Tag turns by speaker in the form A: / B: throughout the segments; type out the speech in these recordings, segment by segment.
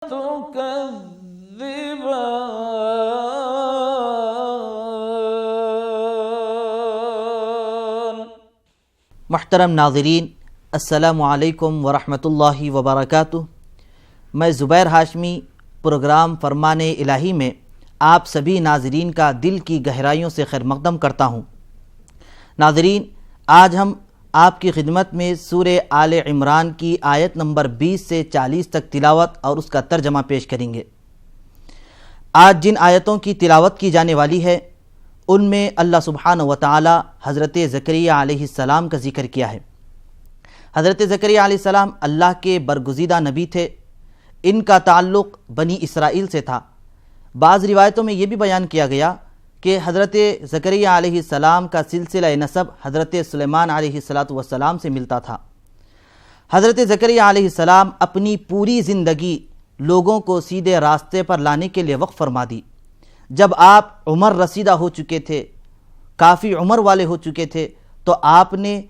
A: محترم ناظرین، السلام علیکم ورحمۃ اللہ وبرکاتہ۔ میں زبیر ہاشمی پروگرام فرمان الہی میں آپ سبھی ناظرین کا دل کی گہرائیوں سے خیر مقدم کرتا ہوں۔ ناظرین، آج ہم آپ کی خدمت میں سورہ آل عمران کی آیت نمبر 20 سے 40 تک تلاوت اور اس کا ترجمہ پیش کریں گے۔ آج جن آیتوں کی تلاوت کی جانے والی ہے ان میں اللہ سبحانہ و تعالی حضرت زکریا علیہ السلام کا ذکر کیا ہے۔ حضرت زکریا علیہ السلام اللہ کے برگزیدہ نبی تھے۔ ان کا تعلق بنی اسرائیل سے تھا۔ بعض روایتوں میں یہ بھی بیان کیا گیا کہ حضرت زکریا علیہ السلام کا سلسلہ نسب حضرت سلیمان علیہ السلام سے ملتا تھا۔ حضرت زکریا علیہ السلام اپنی پوری زندگی لوگوں کو سیدھے راستے پر لانے کے لیے وقف فرما دی۔ جب آپ عمر رسیدہ ہو چکے تھے، کافی عمر والے ہو چکے تھے، تو آپ نے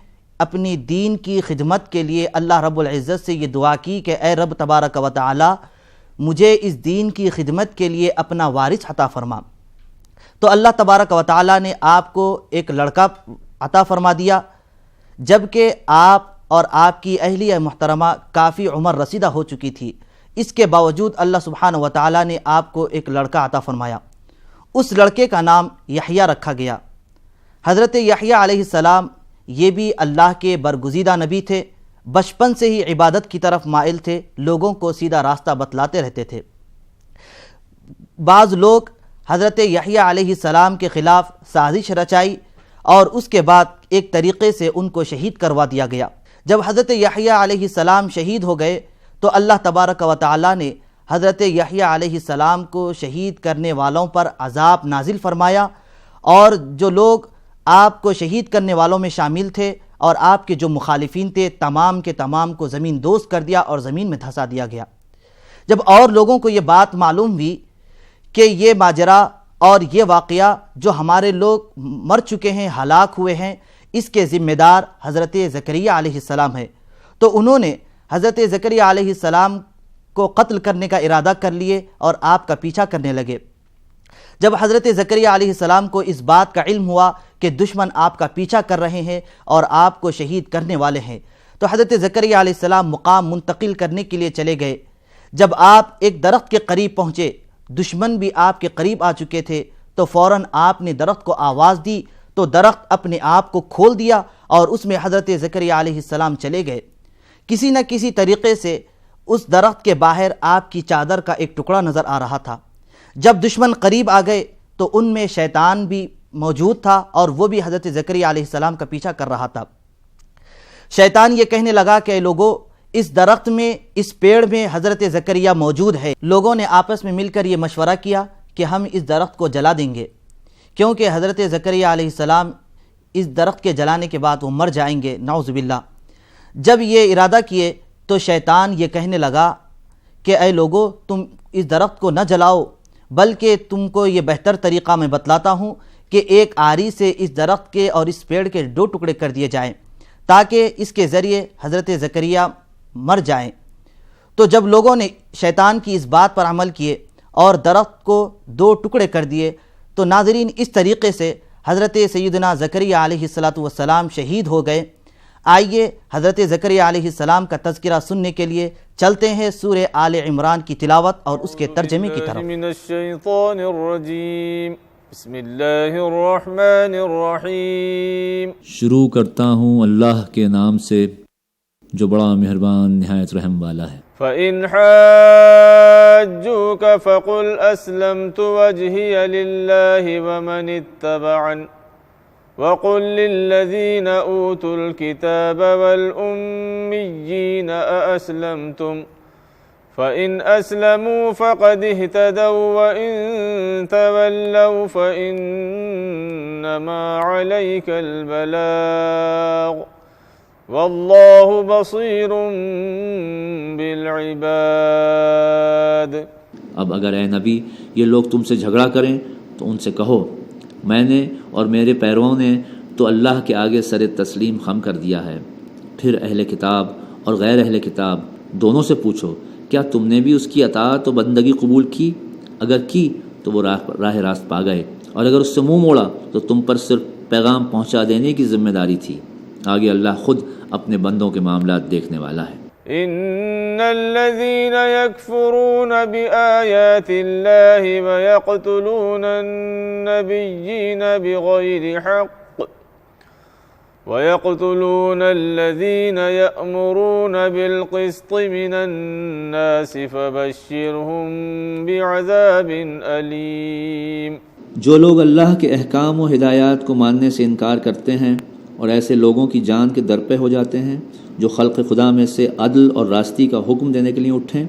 A: اپنی دین کی خدمت کے لیے اللہ رب العزت سے یہ دعا کی کہ اے رب تبارک و تعالی، مجھے اس دین کی خدمت کے لیے اپنا وارث عطا فرما۔ تو اللہ تبارک و تعالی نے آپ کو ایک لڑکا عطا فرما دیا، جبکہ آپ اور آپ کی اہلیہ محترمہ کافی عمر رسیدہ ہو چکی تھی۔ اس کے باوجود اللہ سبحانہ و تعالی نے آپ کو ایک لڑکا عطا فرمایا۔ اس لڑکے کا نام یحییٰ رکھا گیا۔ حضرت یحییٰ علیہ السلام یہ بھی اللہ کے برگزیدہ نبی تھے۔ بچپن سے ہی عبادت کی طرف مائل تھے، لوگوں کو سیدھا راستہ بتلاتے رہتے تھے۔ بعض لوگ حضرت یحییٰ علیہ السلام کے خلاف سازش رچائی اور اس کے بعد ایک طریقے سے ان کو شہید کروا دیا گیا۔ جب حضرت یحییٰ علیہ السلام شہید ہو گئے تو اللہ تبارک و تعالی نے حضرت یحییٰ علیہ السلام کو شہید کرنے والوں پر عذاب نازل فرمایا، اور جو لوگ آپ کو شہید کرنے والوں میں شامل تھے اور آپ کے جو مخالفین تھے، تمام کے تمام کو زمین دوز کر دیا اور زمین میں دھسا دیا گیا۔ جب اور لوگوں کو یہ بات معلوم ہوئی کہ یہ ماجرا اور یہ واقعہ جو ہمارے لوگ مر چکے ہیں، ہلاک ہوئے ہیں، اس کے ذمہ دار حضرت زکریا علیہ السلام ہے، تو انہوں نے حضرت زکریا علیہ السلام کو قتل کرنے کا ارادہ کر لیے اور آپ کا پیچھا کرنے لگے۔ جب حضرت زکریا علیہ السلام کو اس بات کا علم ہوا کہ دشمن آپ کا پیچھا کر رہے ہیں اور آپ کو شہید کرنے والے ہیں، تو حضرت زکریا علیہ السلام مقام منتقل کرنے کے لیے چلے گئے۔ جب آپ ایک درخت کے قریب پہنچے، دشمن بھی آپ کے قریب آ چکے تھے، تو فوراً آپ نے درخت کو آواز دی تو درخت اپنے آپ کو کھول دیا اور اس میں حضرت زکریا علیہ السلام چلے گئے۔ کسی نہ کسی طریقے سے اس درخت کے باہر آپ کی چادر کا ایک ٹکڑا نظر آ رہا تھا۔ جب دشمن قریب آ گئے تو ان میں شیطان بھی موجود تھا اور وہ بھی حضرت زکریا علیہ السلام کا پیچھا کر رہا تھا۔ شیطان یہ کہنے لگا کہ اے لوگو، اس درخت میں، اس پیڑ میں حضرت زکریا موجود ہے۔ لوگوں نے آپس میں مل کر یہ مشورہ کیا کہ ہم اس درخت کو جلا دیں گے، کیونکہ حضرت زکریا علیہ السلام اس درخت کے جلانے کے بعد وہ مر جائیں گے، نعوذ باللہ۔ جب یہ ارادہ کیے تو شیطان یہ کہنے لگا کہ اے لوگو، تم اس درخت کو نہ جلاؤ، بلکہ تم کو یہ بہتر طریقہ میں بتلاتا ہوں کہ ایک آری سے اس درخت کے اور اس پیڑ کے 2 ٹکڑے کر دیے جائیں تاکہ اس کے ذریعے حضرت زکریا مر جائیں۔ تو جب لوگوں نے شیطان کی اس بات پر عمل کیے اور درخت کو 2 ٹکڑے کر دیے، تو ناظرین اس طریقے سے حضرت سیدنا زکریا علیہ السلام شہید ہو گئے۔ آئیے حضرت زکریا علیہ السلام کا تذکرہ سننے کے لیے چلتے ہیں سورہ آل عمران کی تلاوت اور اس کے ترجمے کی طرف۔
B: من الشیطان الرجیم، بسم اللہ الرحمن الرحیم۔
C: شروع کرتا ہوں اللہ کے نام سے جو بڑا مہربان نہایت رحم والا ہے۔
B: فَإِنْ حَاجُّوكَ فَقُلْ أَسْلَمْتُ وَجْهِيَ لِلَّهِ وَمَنِ اتَّبَعَنِ وَقُلْ لِلَّذِينَ أُوتُوا الْكِتَابَ وَالْأُمِّيِّينَ أَأَسْلَمْتُمْ فَإِنْ أَسْلَمُوا فَقَدِ اهْتَدَوْا وَإِنْ تَوَلَّوْا فَإِنَّمَا عَلَيْكَ الْبَلَاغُ وَاللَّهُ بَصِيرٌ بِالْعِبَادِ۔
C: اب اگر اے نبی یہ لوگ تم سے جھگڑا کریں تو ان سے کہو، میں نے اور میرے پیرووں نے تو اللہ کے آگے سر تسلیم خم کر دیا ہے۔ پھر اہل کتاب اور غیر اہل کتاب دونوں سے پوچھو کیا تم نے بھی اس کی اطاعت و بندگی قبول کی؟ اگر کی تو وہ راہ راست پا گئے، اور اگر اس سے منہ موڑا تو تم پر صرف پیغام پہنچا دینے کی ذمہ داری تھی۔ آگے اللہ خود اپنے بندوں کے معاملات دیکھنے والا ہے۔
B: ان الذين يكفرون بآيات الله ويقتلون النبيين بغير حق ويقتلون الذين يأمرون بالقسط من الناس فبشرهم بعذاب أليم۔
C: جو لوگ اللہ کے احکام و ہدایات کو ماننے سے انکار کرتے ہیں اور ایسے لوگوں کی جان کے درپے ہو جاتے ہیں جو خلق خدا میں سے عدل اور راستی کا حکم دینے کے لیے اٹھیں،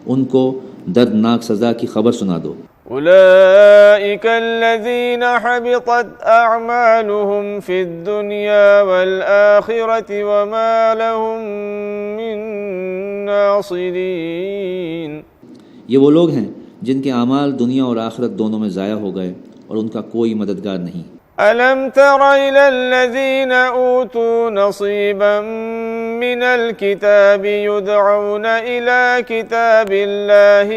C: ان کو دردناک سزا کی خبر سنا دو۔
B: اولئک الذین حبطت اعمالهم فی الدنیا والآخرۃ وما لهم من ناصرین۔
C: یہ وہ لوگ ہیں جن کے اعمال دنیا اور آخرت دونوں میں ضائع ہو گئے اور ان کا کوئی مددگار نہیں۔
B: ألم تر إلى الذين أوتوا نصيبا من الكتاب يدعون إلى كتاب الله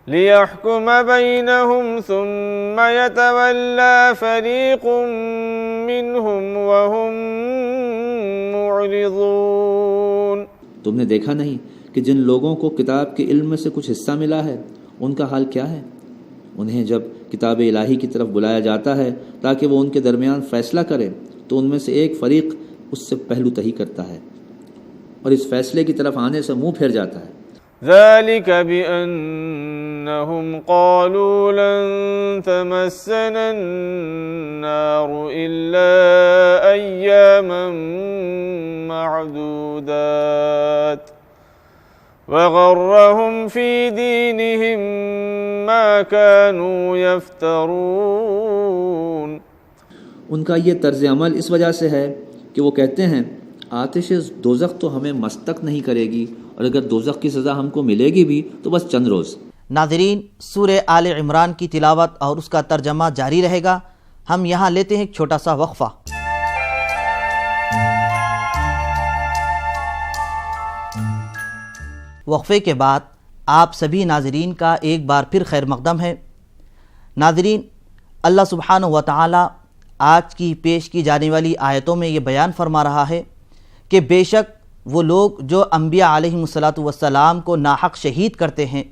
B: ليحكم بينهم ثم يتولى فريق منهم وهم معرضون۔
C: تم نے دیکھا نہیں کہ جن لوگوں کو کتاب کے علم میں سے کچھ حصہ ملا ہے ان کا حال کیا ہے؟ انہیں جب کتاب الہی کی طرف بلایا جاتا ہے تاکہ وہ ان کے درمیان فیصلہ کرے تو ان میں سے ایک فریق اس سے پہلو تہی کرتا ہے اور اس فیصلے کی طرف آنے سے منہ پھیر جاتا ہے۔
B: ذلك بأنهم قالوا لن تمسنا النار إلا أياما معدودات وغرهم في دينهم ما كانوا يفترون۔
C: ان کا یہ طرز عمل اس وجہ سے ہے کہ وہ کہتے ہیں آتش دوزخ تو ہمیں مست تک نہیں کرے گی، اور اگر دوزخ کی سزا ہم کو ملے گی بھی تو بس چند روز۔
A: ناظرین، سورہ آل عمران کی تلاوت اور اس کا ترجمہ جاری رہے گا۔ ہم یہاں لیتے ہیں ایک چھوٹا سا وقفہ۔ وقفے کے بعد آپ سبھی ناظرین کا ایک بار پھر خیر مقدم ہے۔ ناظرین، اللہ سبحانہ و تعالی آج کی پیش کی جانے والی آیتوں میں یہ بیان فرما رہا ہے کہ بے شک وہ لوگ جو انبیاء علیہم السلام کو ناحق شہید کرتے ہیں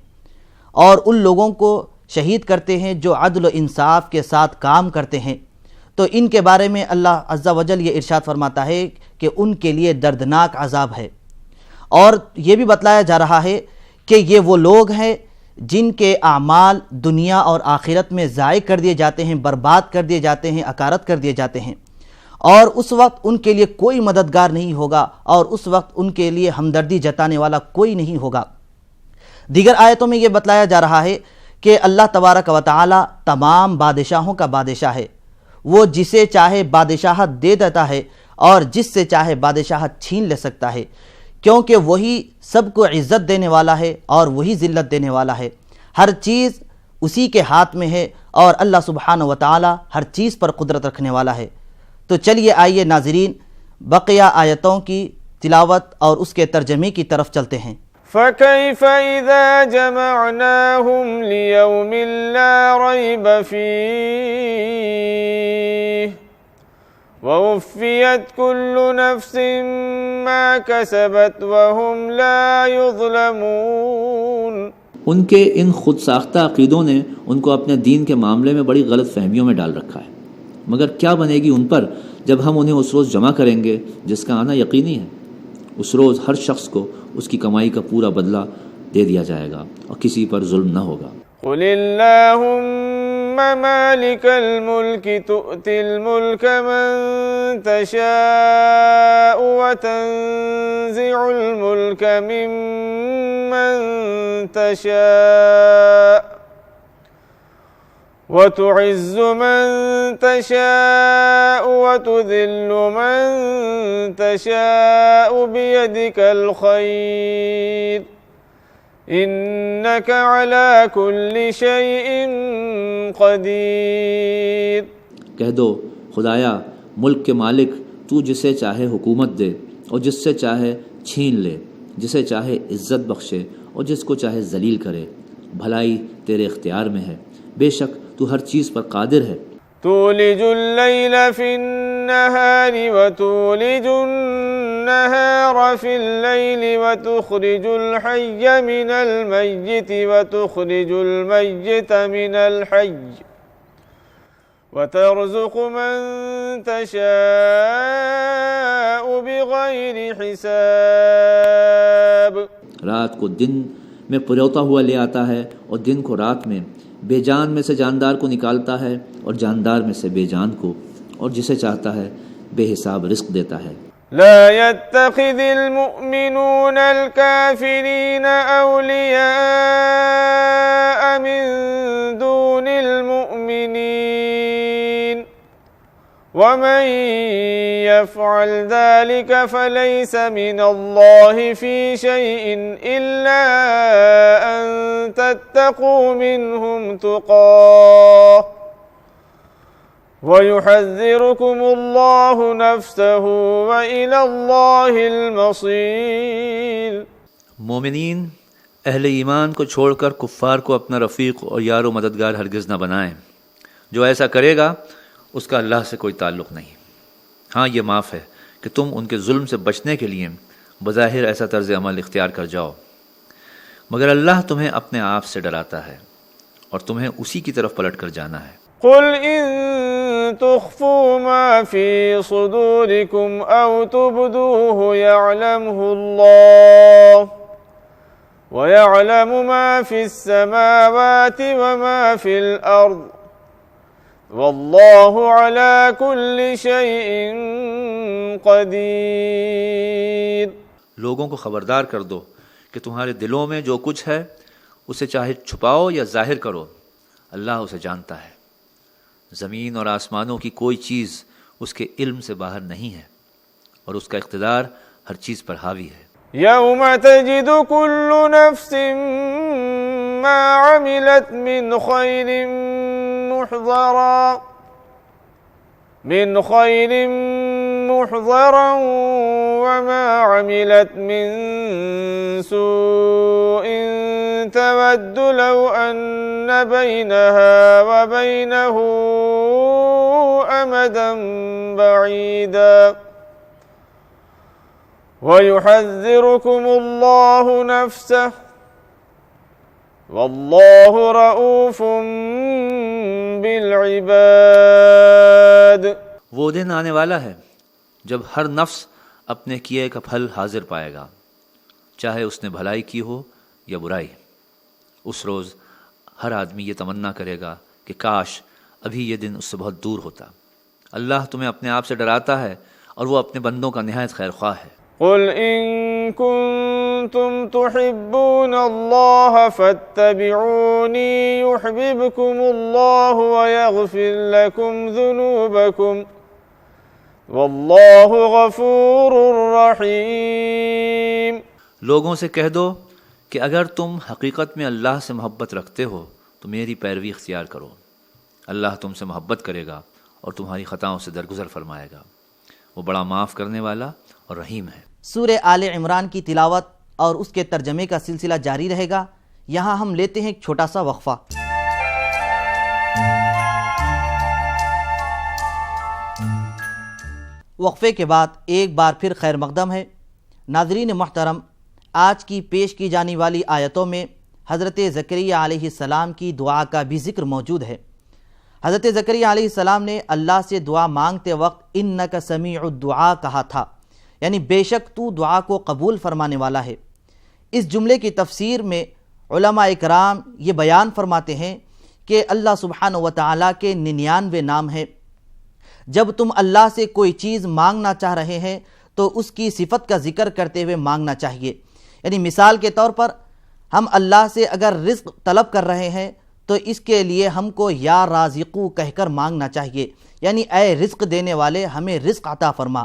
A: اور ان لوگوں کو شہید کرتے ہیں جو عدل و انصاف کے ساتھ کام کرتے ہیں، تو ان کے بارے میں اللہ عز و جل یہ ارشاد فرماتا ہے کہ ان کے لیے دردناک عذاب ہے۔ اور یہ بھی بتلایا جا رہا ہے کہ یہ وہ لوگ ہیں جن کے اعمال دنیا اور آخرت میں ضائع کر دیے جاتے ہیں، برباد کر دیے جاتے ہیں، اکارت کر دیے جاتے ہیں، اور اس وقت ان کے لیے کوئی مددگار نہیں ہوگا اور اس وقت ان کے لیے ہمدردی جتانے والا کوئی نہیں ہوگا۔ دیگر آیتوں میں یہ بتلایا جا رہا ہے کہ اللہ تبارک و تعالی تمام بادشاہوں کا بادشاہ ہے، وہ جسے چاہے بادشاہت دے دیتا ہے اور جس سے چاہے بادشاہت چھین لے سکتا ہے، کیونکہ وہی سب کو عزت دینے والا ہے اور وہی ذلت دینے والا ہے۔ ہر چیز اسی کے ہاتھ میں ہے اور اللہ سبحانہ و تعالی ہر چیز پر قدرت رکھنے والا ہے۔ تو چلیے آئیے ناظرین بقیہ آیتوں کی تلاوت اور اس کے ترجمے کی طرف چلتے ہیں۔
B: فَكَيْفَ إِذَا جَمَعْنَاهُمْ لِيَوْمٍ لَا رَيْبَ فِيهِ وَوُفِّيَتْ كُلُّ نَفْسٍ مَا كَسَبَتْ وَهُمْ لَا يُظْلَمُونَ۔
C: ان کے ان خود ساختہ عقیدوں نے ان کو اپنے دین کے معاملے میں بڑی غلط فہمیوں میں ڈال رکھا ہے، مگر کیا بنے گی ان پر جب ہم انہیں اس روز جمع کریں گے جس کا آنا یقینی ہے۔ اس روز ہر شخص کو اس کی کمائی کا پورا بدلہ دے دیا جائے گا اور کسی پر ظلم نہ ہوگا۔
B: قُلِ اللَّهُمَّ مَالِكَ الْمُلْكِ تُؤْتِي الْمُلْكَ مَن تَشَاءُ وَتَنزِعُ الْمُلْكَ مِمَّن تَشَاءُ وَتُعِزُّ مَن تَشَاءُ وَتُذِلُّ مَن تَشَاءُ بِيَدِكَ الْخَيْرُ إِنَّكَ عَلَى كُلِّ شَيْءٍ قَدِيرٌ۔
C: کہہ دو خدایا ملک کے مالک تو جسے چاہے حکومت دے اور جس سے چاہے چھین لے، جسے چاہے عزت بخشے اور جس کو چاہے ذلیل کرے۔ بھلائی تیرے اختیار میں ہے، بے شک تو ہر چیز پر قادر ہے۔
B: تولج اللیل فی النہار وتولج النہار فی اللیل وتخرج الحی من المیت وتخرج المیت من الحی وترزق من تشاء بغیر حساب۔
C: رات کو دن میں پروتا ہوا لے آتا ہے اور دن کو رات میں، بے جان میں سے جاندار کو نکالتا ہے اور جاندار میں سے بے جان کو، اور جسے چاہتا ہے بے حساب رزق دیتا ہے۔
B: لا يتخذ المؤمنون الكافرين أولياء من دون المؤمنين ومن يفعل ذلك فليس من الله في شيء إلا أن تتقوا منهم تقاه وَيُحَذِّرُكُمُ اللَّهُ نَفْسَهُ وَإِلَى اللَّهِ الْمَصِيرُ۔
C: مومنین اہل ایمان کو چھوڑ کر کفار کو اپنا رفیق اور یار و مددگار ہرگز نہ بنائیں۔ جو ایسا کرے گا اس کا اللہ سے کوئی تعلق نہیں۔ ہاں یہ معاف ہے کہ تم ان کے ظلم سے بچنے کے لیے بظاہر ایسا طرز عمل اختیار کر جاؤ، مگر اللہ تمہیں اپنے آپ سے ڈراتا ہے اور تمہیں اسی کی طرف پلٹ کر جانا ہے۔
B: قل إن تخفوا ما في صدوركم أو تبدوه يعلمه الله ويعلم ما في السماوات وما في الأرض والله على كل شيء قدير۔
C: لوگوں کو خبردار کر دو کہ تمہارے دلوں میں جو کچھ ہے اسے چاہے چھپاؤ یا ظاہر کرو، اللہ اسے جانتا ہے۔ زمین اور آسمانوں کی کوئی چیز اس کے علم سے باہر نہیں ہے، اور اس کا اقتدار ہر چیز پر حاوی ہے۔
B: یوم تجد کل نفس ما عملت من خیر محضرا وما عملت من سوء تود لو أن بينها وبينه أمدا بعيدا ويحذركم الله نفسه والله رؤوف بالعباد۔
C: وہ دن آنے والا ہے جب ہر نفس اپنے کیے کا پھل حاضر پائے گا، چاہے اس نے بھلائی کی ہو یا برائی۔ اس روز ہر آدمی یہ تمنا کرے گا کہ کاش ابھی یہ دن اس سے بہت دور ہوتا۔ اللہ تمہیں اپنے آپ سے ڈراتا ہے اور وہ اپنے بندوں کا نہایت خیر خواہ ہے۔
B: قل ان کنتم تحبون اللہ فاتبعونی یحببکم اللہ ویغفر لکم ذنوبکم واللہ غفور رحیم۔
C: لوگوں سے کہہ دو کہ اگر تم حقیقت میں اللہ سے محبت رکھتے ہو تو میری پیروی اختیار کرو، اللہ تم سے محبت کرے گا اور تمہاری خطاؤں سے درگزر فرمائے گا، وہ بڑا معاف کرنے والا اور رحیم ہے۔
A: سورہ آل عمران کی تلاوت اور اس کے ترجمے کا سلسلہ جاری رہے گا۔ یہاں ہم لیتے ہیں ایک چھوٹا سا وقفہ۔ وقفے کے بعد ایک بار پھر خیر مقدم ہے۔ ناظرین محترم، آج کی پیش کی جانے والی آیتوں میں حضرت زکریا علیہ السلام کی دعا کا بھی ذکر موجود ہے۔ حضرت زکریا علیہ السلام نے اللہ سے دعا مانگتے وقت انک سمیع الدعاء کہا تھا، یعنی بے شک تو دعا کو قبول فرمانے والا ہے۔ اس جملے کی تفسیر میں علماء اکرام یہ بیان فرماتے ہیں کہ اللہ سبحانہ و تعالیٰ کے 99 نام ہیں۔ جب تم اللہ سے کوئی چیز مانگنا چاہ رہے ہیں تو اس کی صفت کا ذکر کرتے ہوئے مانگنا چاہیے۔ یعنی مثال کے طور پر ہم اللہ سے اگر رزق طلب کر رہے ہیں تو اس کے لیے ہم کو یا رازقو کہہ کر مانگنا چاہیے، یعنی اے رزق دینے والے ہمیں رزق عطا فرما۔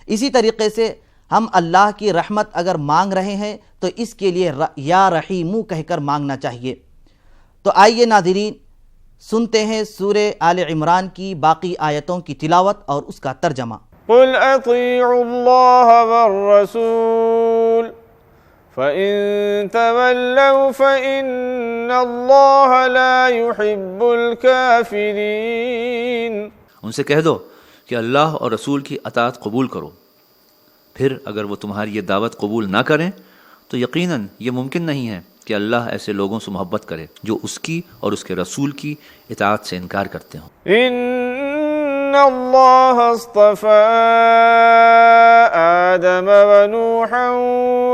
A: اسی طریقے سے ہم اللہ کی رحمت اگر مانگ رہے ہیں تو اس کے لیے یا رحیمو کہہ کر مانگنا چاہیے۔ تو آئیے ناظرین سنتے ہیں سورہ آل عمران کی باقی آیتوں کی تلاوت اور اس کا ترجمہ۔
B: قل اطیعوا اللہ والرسول فإن تولوا فإن اللہ لا يحب الكافرین۔
C: ان سے کہہ دو کہ اللہ اور رسول کی اطاعت قبول کرو، پھر اگر وہ تمہاری یہ دعوت قبول نہ کریں تو یقیناً یہ ممکن نہیں ہے کہ اللہ ایسے لوگوں سے محبت کرے جو اس کی اور اس کے رسول کی اطاعت سے انکار کرتے ہوں۔
B: ان اللہ اصطفى آدم ونوحا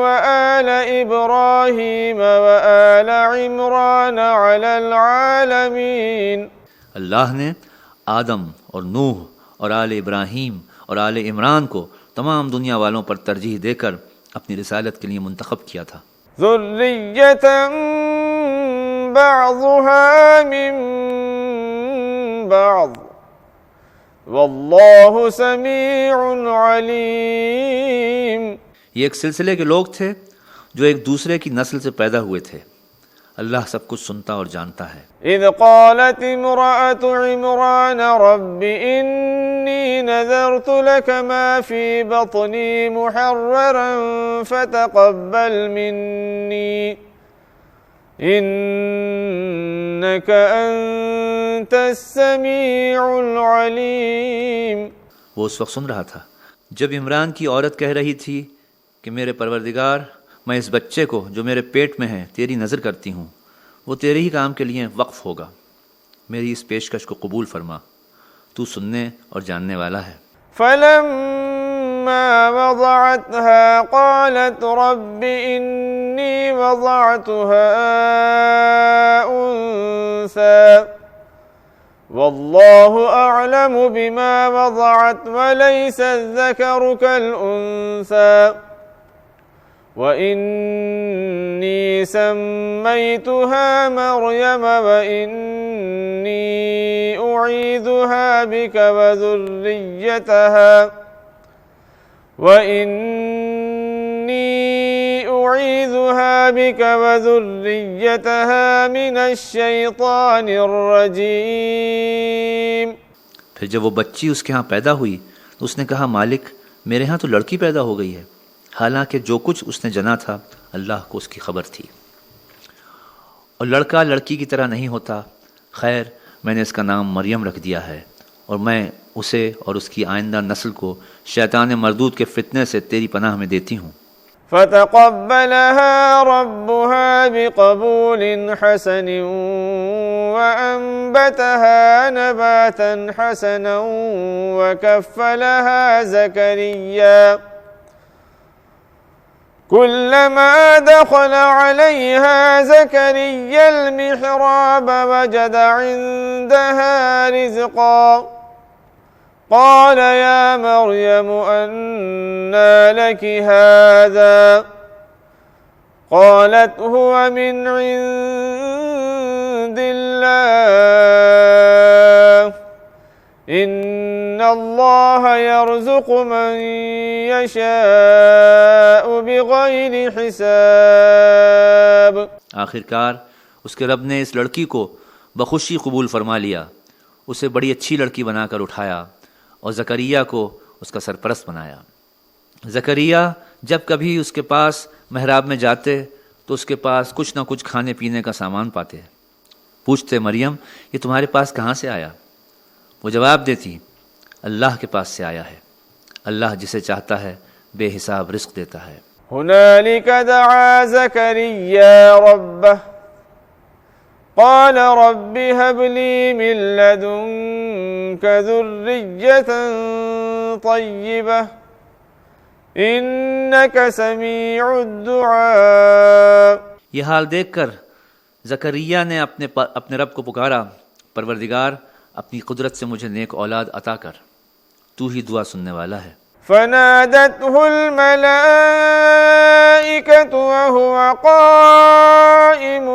B: وآل ابراہیم وآل عمران علی العالمین۔
C: اللہ نے آدم اور نوح اور آل ابراہیم اور آل عمران کو تمام دنیا والوں پر ترجیح دے کر اپنی رسالت کے لیے منتخب کیا تھا۔
B: ذریۃ بعضها من بعض واللہ سمیع علیم۔
C: یہ ایک سلسلے کے لوگ تھے جو ایک دوسرے کی نسل سے پیدا ہوئے تھے، اللہ سب کچھ سنتا اور جانتا ہے۔
B: اذ قالت امرأة عمران رب انی نذرت لك ما في بطنی محررا فتقبل منی انك انت السمیع العلیم۔
C: وہ اس وقت سن رہا تھا جب عمران کی عورت کہہ رہی تھی کہ میرے پروردگار، میں اس بچے کو جو میرے پیٹ میں ہے تیری نظر کرتی ہوں، وہ تیرے ہی کام کے لیے وقف ہوگا، میری اس پیشکش کو قبول فرما، تو سننے اور جاننے والا ہے۔
B: فلما وضعتها قالت رب انی وضعتها انثى واللہ اعلم بما وضعت وليس الذکر كالانثى وَإِنِّي سَمَّيْتُهَا مَرْيَمَ وَإِنِّي أُعِيذُهَا بِكَ وَذُرِّيَّتَهَا مِنَ الشَّيْطَانِ الرَّجِيمِ۔
C: پھر جب وہ بچی اس کے ہاں پیدا ہوئی تو اس نے کہا مالک، میرے ہاں تو لڑکی پیدا ہو گئی ہے، حالانکہ جو کچھ اس نے جنا تھا اللہ کو اس کی خبر تھی، اور لڑکا لڑکی کی طرح نہیں ہوتا۔ خیر، میں نے اس کا نام مریم رکھ دیا ہے، اور میں اسے اور اس کی آئندہ نسل کو شیطان مردود کے فتنے سے تیری پناہ میں دیتی ہوں۔
B: فتقبلها ربها بقبول حسن وأنبتها نباتا حسنا وكفلها زكريا كلما دخل عليها زكريا المحراب وجد عندها رزقا قال يا مريم أنى لك هذا قالت هو من عند الله إن الله يرزق من يشاء بغير حساب۔
C: آخرکار اس کے رب نے اس لڑکی کو بخوشی قبول فرما لیا، اسے بڑی اچھی لڑکی بنا کر اٹھایا اور زکریا کو اس کا سرپرست بنایا۔ زکریا جب کبھی اس کے پاس محراب میں جاتے تو اس کے پاس کچھ نہ کچھ کھانے پینے کا سامان پاتے، پوچھتے مریم یہ تمہارے پاس کہاں سے آیا؟ وہ جواب دیتی اللہ کے پاس سے آیا ہے، اللہ جسے چاہتا ہے بے حساب رزق دیتا ہے۔
B: هنالك دعا زكريا ربه قال رب هب لي من لدنك ذرية طيبة إنك سميع الدعاء۔
C: یہ حال دیکھ کر زکریا نے اپنے رب کو پکارا، پروردگار اپنی قدرت سے مجھے نیک اولاد عطا کر، تو ہی دعا سننے والا ہے۔
B: فنادته الملائكة وهو قائم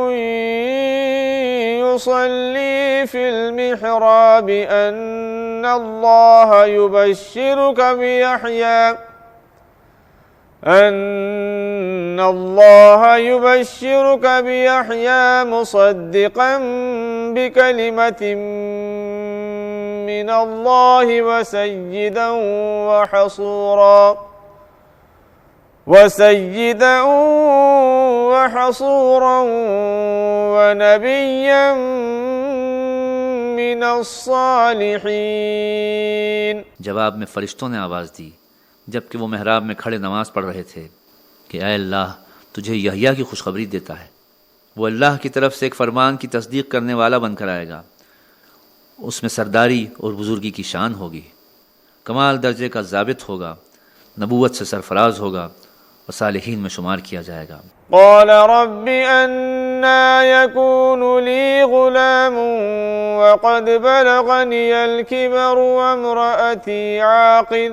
B: يصلي في المحراب أن الله يبشرك بيحيى مصدقا بكلمة من الله وسيدا وحصورا ونبيا من الصالحين.
C: جواب میں فرشتوں نے آواز دی جبکہ وہ محراب میں کھڑے نماز پڑھ رہے تھے کہ اے اللہ تجھے یحییٰ کی خوشخبری دیتا ہے، وہ اللہ کی طرف سے ایک فرمان کی تصدیق کرنے والا بن کر آئے گا، اس میں سرداری اور بزرگی کی شان ہوگی، کمال درجے کا ضابط ہوگا، نبوت سے سرفراز ہوگا اور صالحین میں شمار کیا جائے گا.
B: قال رب أنا يكون لي غلام وقد بلغني الكبر وامرأتي عاقر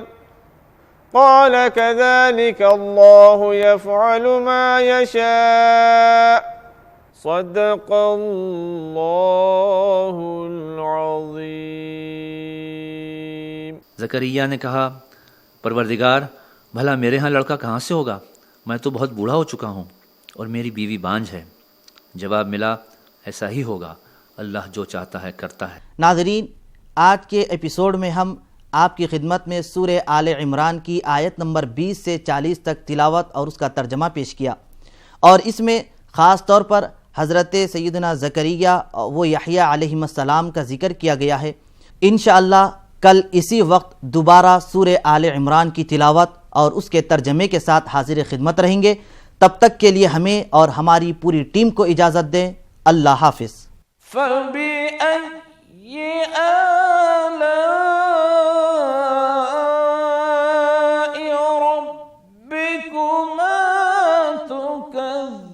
B: قال كذلك الله يفعل ما يشاء صدق الله العظيم.
C: زکریا نے کہا پروردگار بھلا میرے ہاں لڑکا کہاں سے ہوگا، میں تو بہت بوڑھا ہو چکا ہوں اور میری بیوی بانجھ ہے. جواب ملا ایسا ہی ہوگا، اللہ جو چاہتا ہے کرتا ہے.
A: ناظرین، آج کے ایپیسوڈ میں ہم آپ کی خدمت میں سورہ آل عمران کی آیت نمبر 20 سے 40 تک تلاوت اور اس کا ترجمہ پیش کیا، اور اس میں خاص طور پر حضرت سیدنا زکریا و یحییٰ علیہ السلام کا ذکر کیا گیا ہے. انشاءاللہ کل اسی وقت دوبارہ سورہ آل عمران کی تلاوت اور اس کے ترجمے کے ساتھ حاضر خدمت رہیں گے. تب تک کے لیے ہمیں اور ہماری پوری ٹیم کو اجازت دیں. اللہ حافظ.
B: فَبِأَيِّ آلَاءِ رَبِّكُمَا تُكَذِّبَانِ